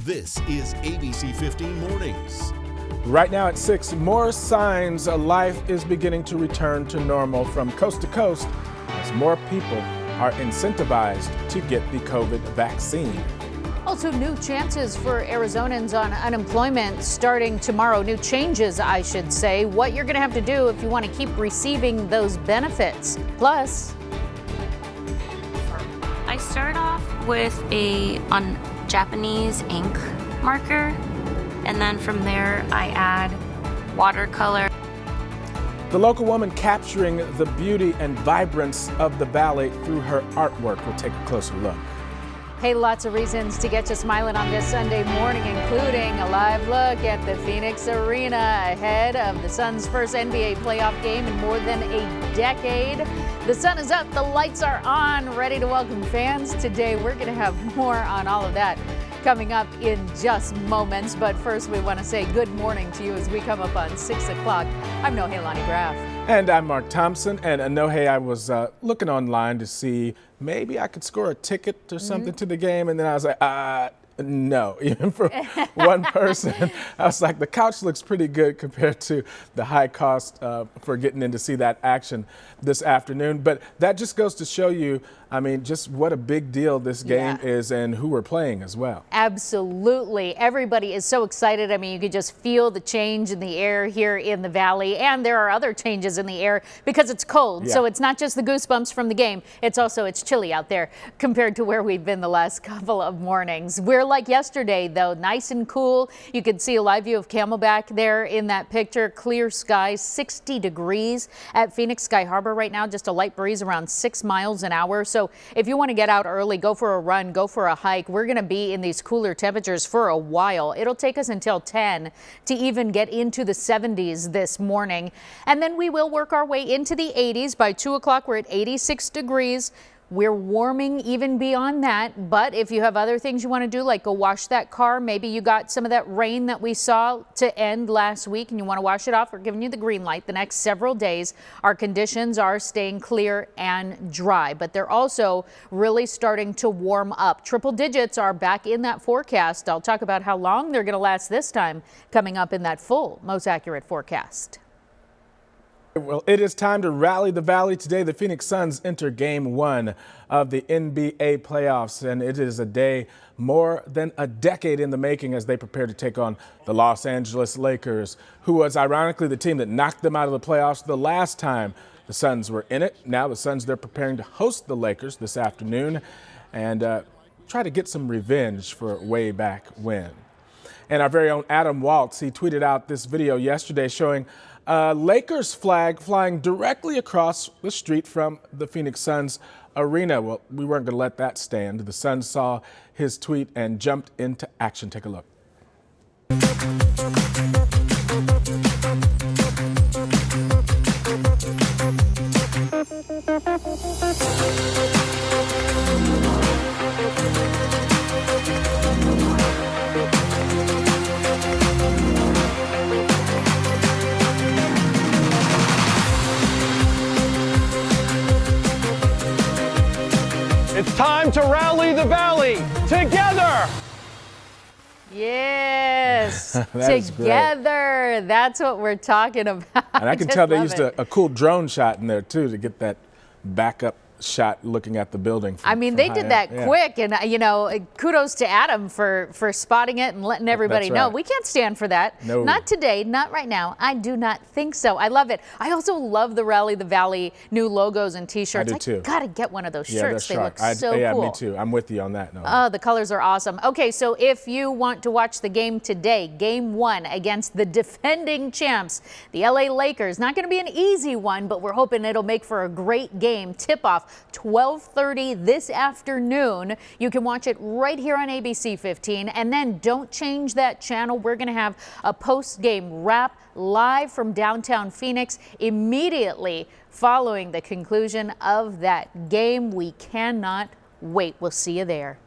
This is ABC15 Mornings. Right now at 6, more signs life is beginning to return to normal from coast to coast as more people are incentivized to get the COVID vaccine. Also, new chances for Arizonans on unemployment starting tomorrow. New changes, I should say. What you're going to have to do if you want to keep receiving those benefits. Plus, I start off with on Japanese ink marker, and then from there I add watercolor. The local woman capturing the beauty and vibrance of the valley through her artwork. We'll take a closer look. hey, lots of reasons to get you smiling on this Sunday morning, including a live look at the Phoenix Arena ahead of the Suns' first NBA playoff game in more than a decade. The sun is up, the lights are on, ready to welcome fans. Today, we're going to have more on all of that coming up in just moments. But first, we want to say good morning to you as we come up on 6 o'clock. I'm Nohelani Graff. And I'm Mark Thompson. And Nohe, I was looking online to see maybe I could score a ticket or something to the game. And then I was like, no, even for one person. I was like, the couch looks pretty good compared to the high cost for getting in to see that action this afternoon. But that just goes to show you, I mean, just what a big deal this game is and who we're playing as well. Absolutely. Everybody is so excited. I mean, you could just feel the change in the air here in the valley. And there are other changes in the air because it's cold. So it's not just the goosebumps from the game. It's also, it's chilly out there compared to where we've been the last couple of mornings. We're like yesterday, though, nice and cool. You can see a live view of Camelback there in that picture. Clear skies, 60 degrees at Phoenix Sky Harbor right now. Just a light breeze around 6 miles an hour. So if you want to get out early, go for a run, go for a hike. We're going to be in these cooler temperatures for a while. It'll take us until 10 to even get into the 70s this morning. And then we will work our way into the 80s. By 2 o'clock, we're at 86 degrees. We're warming even beyond that, but if you have other things you want to do, like go wash that car, maybe you got some of that rain that we saw to end last week and you want to wash it off, we're giving you the green light. The next several days, our conditions are staying clear and dry, but they're also really starting to warm up. Triple digits are back in that forecast. I'll talk about how long they're going to last this time coming up in that full, most accurate forecast. Well, it is time to rally the valley. Today, the Phoenix Suns enter Game 1 of the NBA playoffs, and it is a day more than a decade in the making as they prepare to take on the Los Angeles Lakers, who was ironically the team that knocked them out of the playoffs the last time the Suns were in it. Now the Suns, they're preparing to host the Lakers this afternoon and try to get some revenge for way back when. And our very own Adam Waltz, he tweeted out this video yesterday showing Lakers flag flying directly across the street from the Phoenix Suns arena. Well, we weren't going to let that stand. The Suns saw his tweet and jumped into action. Take a look. It's time to rally the valley together. Yes, That together. That's what we're talking about. And I can tell they used a cool drone shot in there, too, to get that backup shot looking at the building. I mean, they did that quick, and you know, kudos to Adam for spotting it and letting everybody know. We can't stand for that. No. Not today, not right now. I do not think so. I love it. I also love the Rally the Valley new logos and t-shirts. I do too. Gotta get one of those shirts. They look so so yeah, cool. me too. I'm with you on that. No. Oh, the colors are awesome. Okay, so if you want to watch the game today, Game 1 against the defending champs, the LA Lakers. Not going to be an easy one, but we're hoping it'll make for a great game. Tip-off 12:30 this afternoon. You can watch it right here on ABC 15, and then don't change that channel. We're going to have a post-game wrap live from downtown Phoenix immediately following the conclusion of that game. We cannot wait. We'll see you there.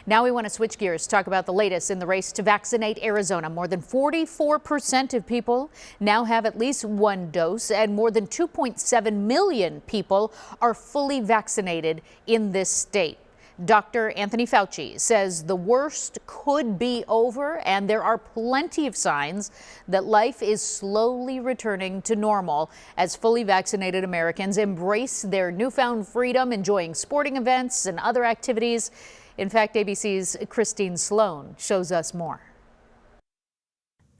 Now we want to switch gears, talk about the latest in the race to vaccinate Arizona. More than 44% of people now have at least one dose, and more than 2.7 million people are fully vaccinated in this state. Dr. Anthony Fauci says the worst could be over, and there are plenty of signs that life is slowly returning to normal as fully vaccinated Americans embrace their newfound freedom, enjoying sporting events and other activities. In fact, ABC's Christine Sloan shows us more.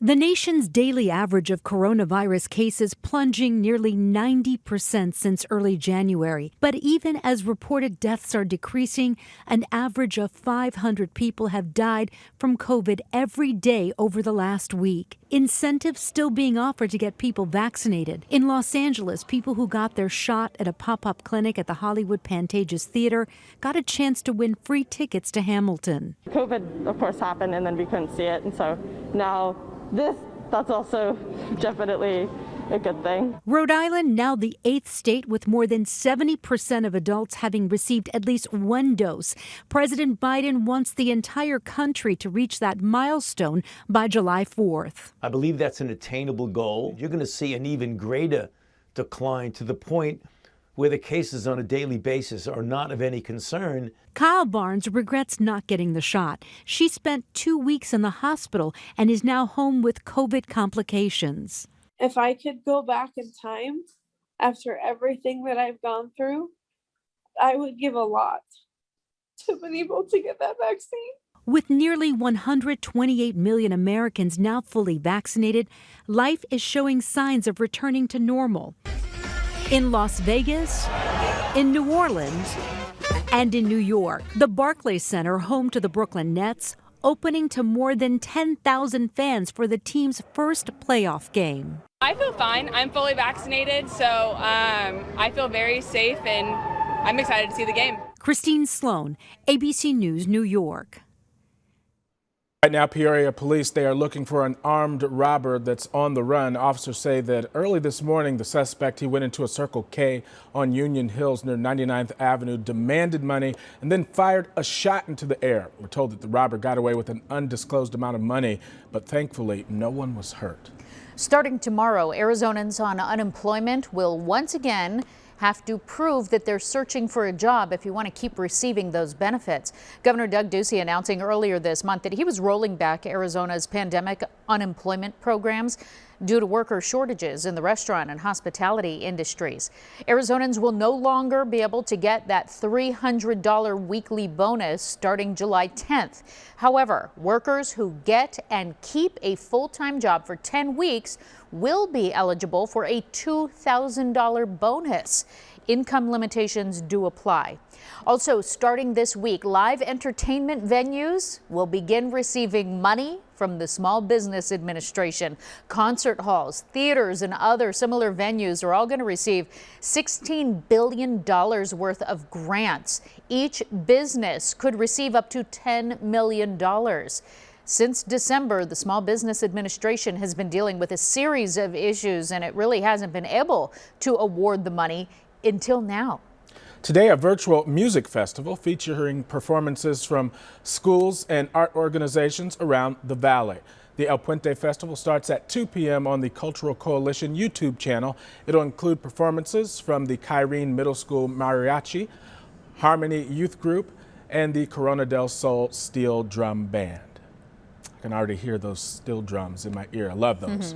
The nation's daily average of coronavirus cases plunging nearly 90% since early January. But even as reported deaths are decreasing, an average of 500 people have died from COVID every day over the last week. Incentives still being offered to get people vaccinated. In Los Angeles, people who got their shot at a pop-up clinic at the Hollywood Pantages Theater got a chance to win free tickets to Hamilton. COVID, of course, happened and then we couldn't see it. And so now that's also definitely a good thing. Rhode Island, now the 8th state with more than 70% of adults having received at least one dose. President Biden wants the entire country to reach that milestone by July 4th. I believe that's an attainable goal. You're going to see an even greater decline to the point where the cases on a daily basis are not of any concern. Kyle Barnes regrets not getting the shot. She spent 2 weeks in the hospital and is now home with COVID complications. If I could go back in time after everything that I've gone through, I would give a lot to have been able to get that vaccine. With nearly 128 million Americans now fully vaccinated, life is showing signs of returning to normal. In Las Vegas, in New Orleans, and in New York, the Barclays Center, home to the Brooklyn Nets, opening to more than 10,000 fans for the team's first playoff game. I feel fine. I'm fully vaccinated, so I feel very safe, and I'm excited to see the game. Christine Sloan, ABC News, New York. Right now, Peoria police, they are looking for an armed robber that's on the run. Officers say that early this morning, the suspect, he went into a Circle K on Union Hills near 99th Avenue, demanded money, and then fired a shot into the air. We're told that the robber got away with an undisclosed amount of money, but thankfully, no one was hurt. Starting tomorrow, Arizonans on unemployment will once again have to prove that they're searching for a job if you want to keep receiving those benefits. Governor Doug Ducey announcing earlier this month that he was rolling back Arizona's pandemic unemployment programs due to worker shortages in the restaurant and hospitality industries. Arizonans will no longer be able to get that $300 weekly bonus starting July 10th. However, workers who get and keep a full-time job for 10 weeks will be eligible for a $2,000 bonus. Income limitations do apply. Also, starting this week, live entertainment venues will begin receiving money from the Small Business Administration. Concert halls, theaters, and other similar venues are all going to receive $16 billion worth of grants. Each business could receive up to $10 million. Since December, the Small Business Administration has been dealing with a series of issues, and it really hasn't been able to award the money until now. Today, a virtual music festival featuring performances from schools and art organizations around the valley. The El Puente Festival starts at 2 p.m. on the Cultural Coalition YouTube channel. It'll include performances from the Kyrene Middle School Mariachi, Harmony Youth Group, and the Corona del Sol Steel Drum Band. I can already hear those steel drums in my ear. I love those.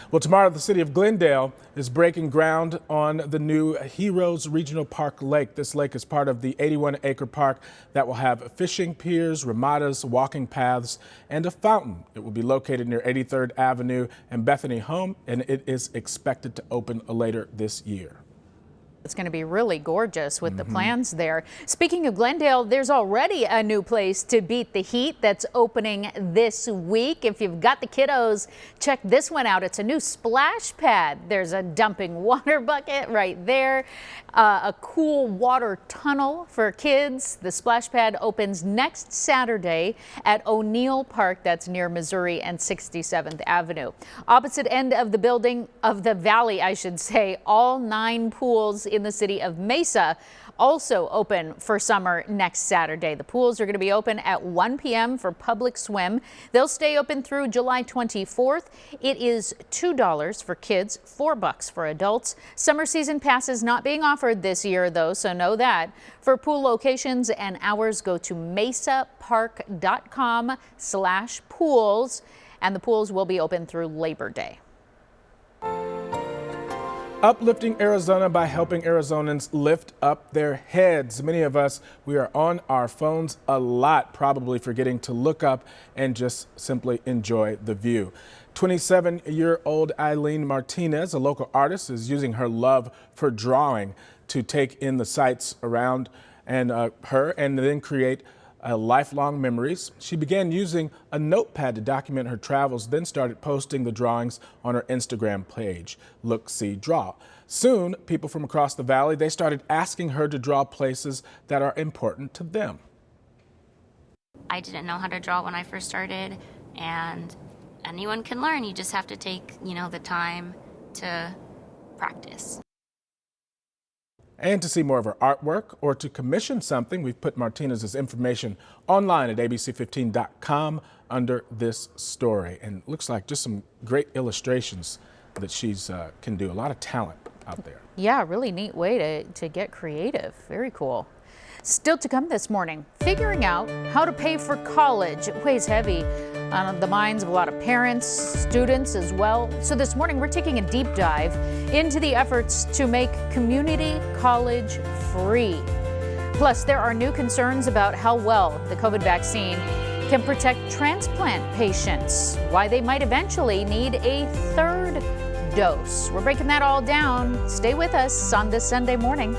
Well, tomorrow the city of Glendale is breaking ground on the new Heroes Regional Park Lake. This lake is part of the 81-acre park that will have fishing piers, ramadas, walking paths, and a fountain. It will be located near 83rd Avenue and Bethany Home, and it is expected to open later this year. It's going to be really gorgeous with the plans there. Speaking of Glendale, there's already a new place to beat the heat that's opening this week. If you've got the kiddos, check this one out. It's a new splash pad. There's a dumping water bucket right there, a cool water tunnel for kids. The splash pad opens next Saturday at O'Neill Park. That's near Missouri and 67th Avenue. Opposite end of the building, of the valley, I should say, all 9 pools in the city of Mesa also open for summer next Saturday. The pools are going to be open at 1 p.m. for public swim. They'll stay open through July 24th. It is $2 for kids, $4 for adults. Summer season passes not being offered this year, though, so know that. For pool locations and hours, go to mesapark.com/pools, and the pools will be open through Labor Day. Uplifting Arizona by helping Arizonans lift up their heads. Many of us, we are on our phones a lot, probably forgetting to look up and just simply enjoy the view. 27-year-old Eileen Martinez, a local artist, is using her love for drawing to take in the sights around her and then create lifelong memories. She began using a notepad to document her travels, then started posting the drawings on her Instagram page, Look, See, Draw. Soon, people from across the valley, they started asking her to draw places that are important to them. I didn't know how to draw when I first started, and anyone can learn. You just have to take, the time to practice. And to see more of her artwork or to commission something, we've put Martinez's information online at ABC15.com under this story. And it looks like just some great illustrations that she's can do. A lot of talent out there. Yeah, really neat way to get creative. Very cool. Still to come this morning, figuring out how to pay for college. It weighs heavy on the minds of a lot of parents, students as well. So this morning we're taking a deep dive into the efforts to make community college free. Plus, there are new concerns about how well the COVID vaccine can protect transplant patients, why they might eventually need a third dose. We're breaking that all down. Stay with us on this Sunday morning.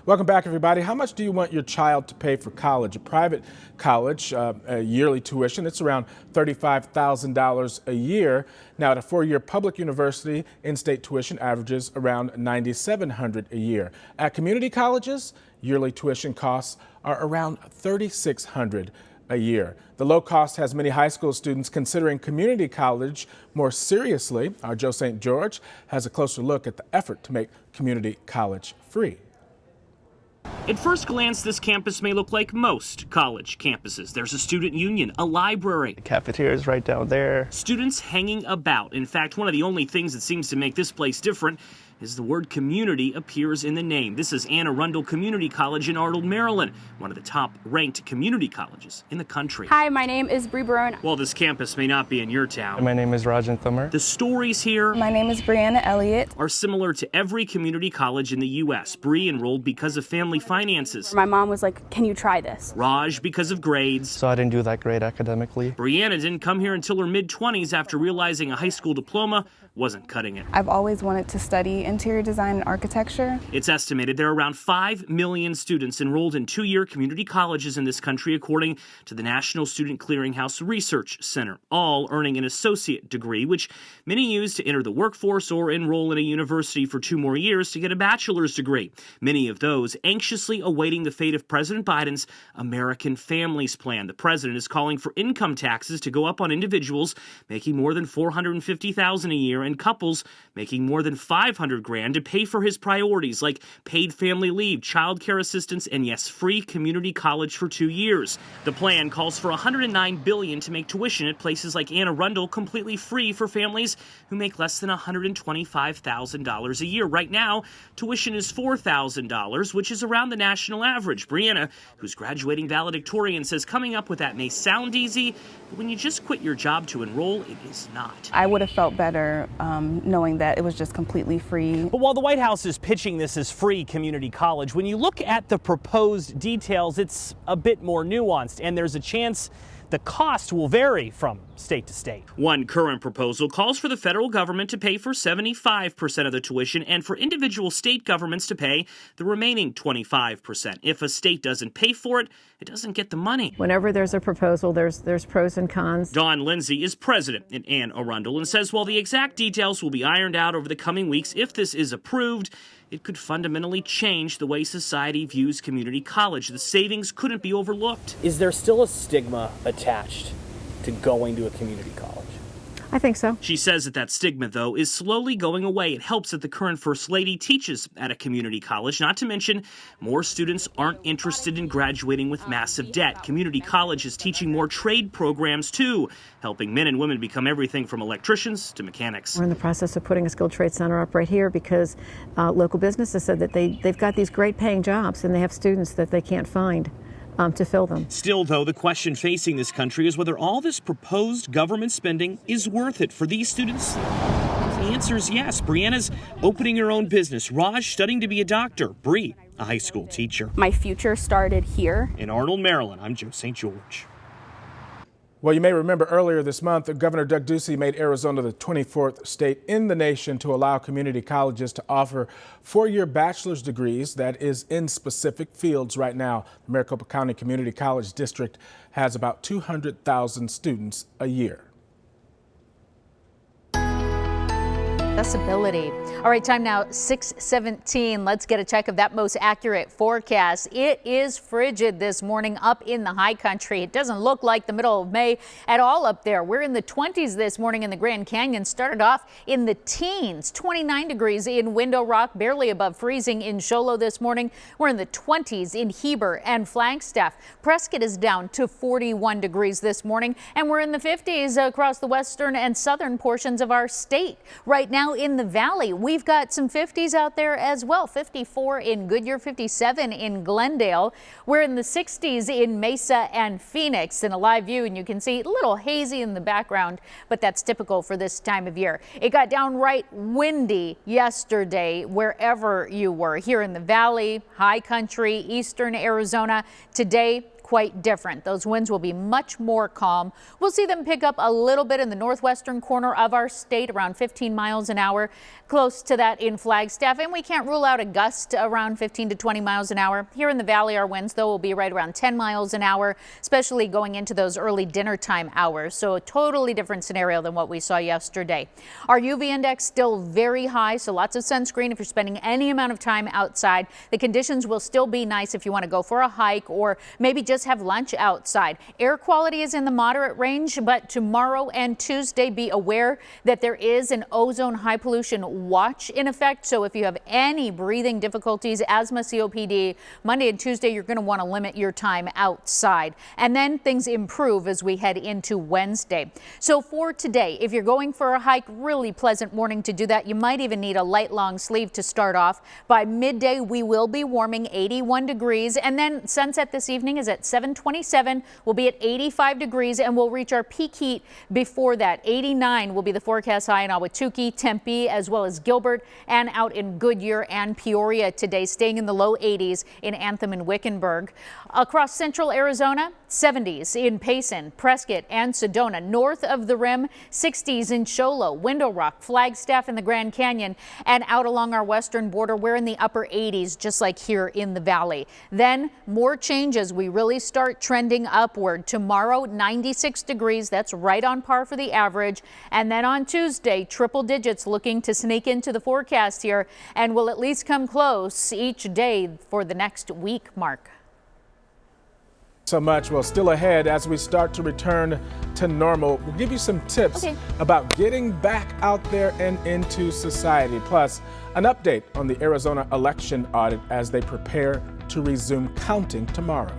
Welcome back, everybody. How much do you want your child to pay for college? A private college, a yearly tuition, it's around $35,000 a year. Now, at a four-year public university, in-state tuition averages around $9,700 a year. At community colleges, yearly tuition costs are around $3,600 a year. The low cost has many high school students considering community college more seriously. Our Joe St. George has a closer look at the effort to make community college free. At first glance, this campus may look like most college campuses. There's a student union, a library. The cafeteria is right down there. Students hanging about. In fact, one of the only things that seems to make this place different is the word community appears in the name. This is Anne Arundel Community College in Arnold, Maryland, one of the top-ranked community colleges in the country. Hi, my name is Bree Barone. While this campus may not be in your town, My name is Rajan Thumar. the stories here My name is Brianna Elliott. are similar to every community college in the U.S. Bree enrolled because of family finances. My mom was like, can you try this? Raj because of grades. So I didn't do that great academically. Brianna didn't come here until her mid-20s after realizing a high school diploma wasn't cutting it. I've always wanted to study interior design and architecture. It's estimated there are around 5 million students enrolled in two-year community colleges in this country, according to the National Student Clearinghouse Research Center, all earning an associate degree, which many use to enter the workforce or enroll in a university for 2 more years to get a bachelor's degree. Many of those anxiously awaiting the fate of President Biden's American Families Plan. The president is calling for income taxes to go up on individuals making more than $450,000 a year and couples making more than $500,000 to pay for his priorities like paid family leave, child care assistance, and yes, free community college for 2 years. The plan calls for $109 billion to make tuition at places like Anne Arundel completely free for families who make less than $125,000 a year. Right now, tuition is $4,000, which is around the national average. Brianna, who's graduating valedictorian, says coming up with that may sound easy, but when you just quit your job to enroll, it is not. I would have felt better knowing that it was just completely free. But while the White House is pitching this as free community college, when you look at the proposed details, it's a bit more nuanced, and there's a chance the cost will vary from state to state. One current proposal calls for the federal government to pay for 75% of the tuition and for individual state governments to pay the remaining 25%. If a state doesn't pay for it, it doesn't get the money. Whenever there's a proposal, there's pros and cons. Dawn Lindsay is president at Anne Arundel and says while the exact details will be ironed out over the coming weeks, if this is approved, it could fundamentally change the way society views community college. The savings couldn't be overlooked. Is there still a stigma attached to going to a community college? I think so. She says that stigma, though, is slowly going away. It helps that the current First Lady teaches at a community college, not to mention more students aren't interested in graduating with massive debt. Community college is teaching more trade programs, too, helping men and women become everything from electricians to mechanics. We're in the process of putting a skilled trade center up right here because local businesses said that they've got these great paying jobs and they have students that they can't find to fill them. Still, though, the question facing this country is whether all this proposed government spending is worth it for these students. The answer is yes. Brianna's opening her own business. Raj studying to be a doctor. Bree, a high school teacher. My future started here. In Arnold, Maryland, I'm Joe St. George. Well, you may remember earlier this month, Governor Doug Ducey made Arizona the 24th state in the nation to allow community colleges to offer four-year bachelor's degrees that is in specific fields. Right now, the Maricopa County Community College District has about 200,000 students a year. Accessibility. All right, time now 6:17. Let's get a check of that most accurate forecast. It is frigid this morning up in the high country. It doesn't look like the middle of May at all up there. We're in the 20s this morning in the Grand Canyon. Started off in the teens, 29 degrees in Window Rock, barely above freezing in Show Low this morning. We're in the 20s in Heber and Flagstaff. Prescott is down to 41 degrees this morning, and we're in the 50s across the western and southern portions of our state. Right now in the valley, we've got some 50s out there as well. 54 in Goodyear, 57 in Glendale. We're in the 60s in Mesa and Phoenix in a live view, and you can see a little hazy in the background, but that's typical for this time of year. It got downright windy yesterday wherever you were here in the valley, high country, eastern Arizona. Today, quite different. Those winds will be much more calm. We'll see them pick up a little bit in the northwestern corner of our state, around 15 miles an hour, close to that in Flagstaff. And we can't rule out a gust around 15 to 20 miles an hour. Here in the valley, our winds, though, will be right around 10 miles an hour, especially going into those early dinner time hours. So a totally different scenario than what we saw yesterday. Our UV index still very high, so lots of sunscreen if you're spending any amount of time outside. The conditions will still be nice if you want to go for a hike or maybe just have lunch outside. Air quality is in the moderate range, but tomorrow and Tuesday, be aware that there is an ozone high pollution watch in effect. So if you have any breathing difficulties, asthma, COPD, Monday and Tuesday, you're going to want to limit your time outside. And then things improve as we head into Wednesday. So for today, if you're going for a hike, really pleasant morning to do that. You might even need a light long sleeve to start off. By midday, we will be warming 81 degrees, and then sunset this evening is at 7:27. We'll be at 85 degrees, and we'll reach our peak heat before that. 89 will be the forecast high in Ahwatukee, Tempe, as well as Gilbert, and out in Goodyear and Peoria today, staying in the low 80s in Anthem and Wickenburg. Across central Arizona, 70s in Payson, Prescott, and Sedona. North of the rim, 60s in Show Low, Window Rock, Flagstaff, and the Grand Canyon. And out along our western border, we're in the upper 80s, just like here in the valley. Then more changes. We really start trending upward. Tomorrow, 96 degrees. That's right on par for the average. And then on Tuesday, triple digits looking to sneak into the forecast here, and will at least come close each day for the next week, Mark. So much. Well, still ahead as we start to return to normal. We'll give you some tips about getting back out there and into society. Plus, an update on the Arizona election audit as they prepare to resume counting tomorrow.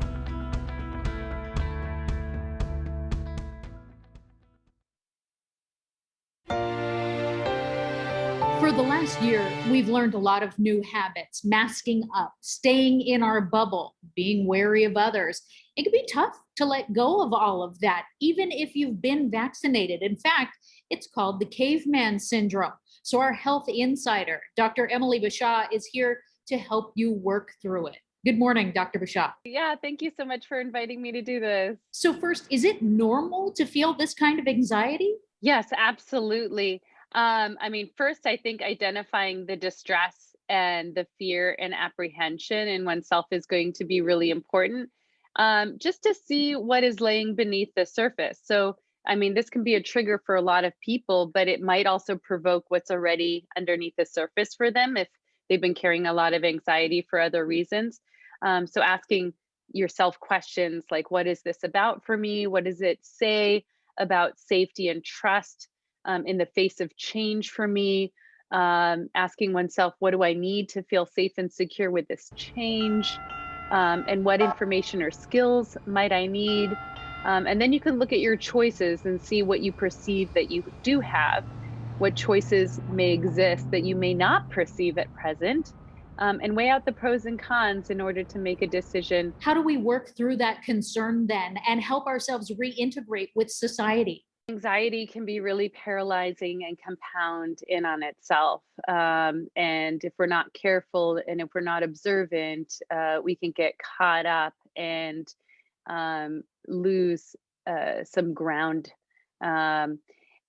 For the last year, we've learned a lot of new habits: masking up, staying in our bubble, being wary of others. It can be tough to let go of all of that, even if you've been vaccinated. In fact, it's called the caveman syndrome. So our health insider, Dr. Emily Bashaw, is here to help you work through it. Good morning, Dr. Bashaw. Yeah, thank you so much for inviting me to do this. So first, is it normal to feel this kind of anxiety? Yes, absolutely. First, I think identifying the distress and the fear and apprehension in oneself is going to be really important, just to see what is laying beneath the surface. So, this can be a trigger for a lot of people, but it might also provoke what's already underneath the surface for them if they've been carrying a lot of anxiety for other reasons. So asking yourself questions like, what is this about for me? What does it say about safety and trust? in the face of change for me, asking oneself, what do I need to feel safe and secure with this change? And what information or skills might I need? And then you can look at your choices and see what you perceive that you do have, what choices may exist that you may not perceive at present, and weigh out the pros and cons in order to make a decision. How do we work through that concern then and help ourselves reintegrate with society? Anxiety can be really paralyzing and compound in on itself. And if we're not careful and if we're not observant, we can get caught up and lose some ground.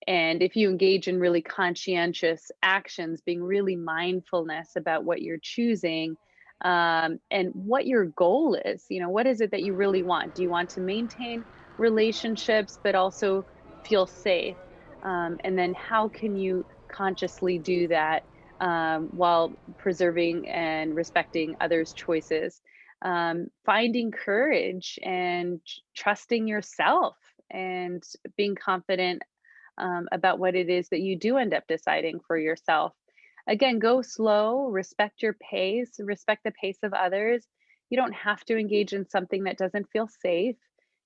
And if you engage in really conscientious actions, being really mindfulness about what you're choosing, and what your goal is, what is it that you really want? Do you want to maintain relationships, but also feel safe? And then how can you consciously do that while preserving and respecting others' choices? Finding courage and trusting yourself and being confident about what it is that you do end up deciding for yourself. Again, go slow, respect your pace, respect the pace of others. You don't have to engage in something that doesn't feel safe.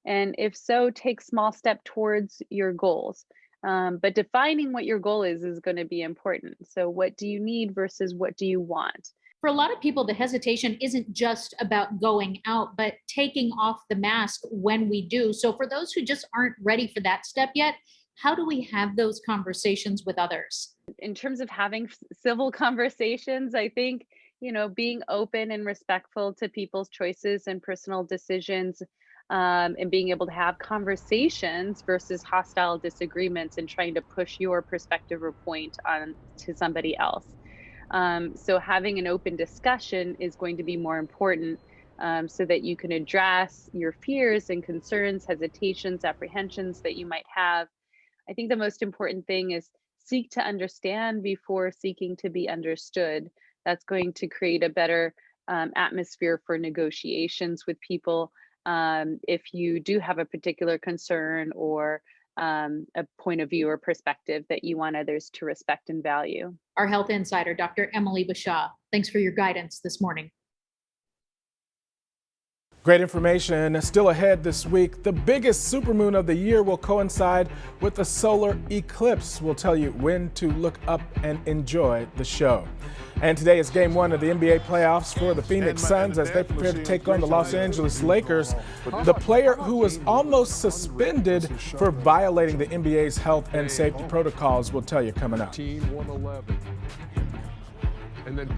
And if so, take small step towards your goals. But defining what your goal is going to be important. So what do you need versus what do you want? For a lot of people, the hesitation isn't just about going out, but taking off the mask when we do. So for those who just aren't ready for that step yet, how do we have those conversations with others? In terms of having civil conversations, I think, being open and respectful to people's choices and personal decisions, and being able to have conversations versus hostile disagreements and trying to push your perspective or point on to somebody else. So having an open discussion is going to be more important, so that you can address your fears and concerns, hesitations, apprehensions that you might have. I think the most important thing is seek to understand before seeking to be understood. That's going to create a better atmosphere for negotiations with people. If you do have a particular concern or a point of view or perspective that you want others to respect and value. Our health insider, Dr. Emily Bashaw, thanks for your guidance this morning. Great information still ahead this week. The biggest supermoon of the year will coincide with the solar eclipse. We'll tell you when to look up and enjoy the show. And today is game one of the NBA playoffs for the Phoenix Suns as they prepare to take on the Los Angeles Lakers. The player who was almost suspended for violating the NBA's health and safety protocols will tell you coming up. And then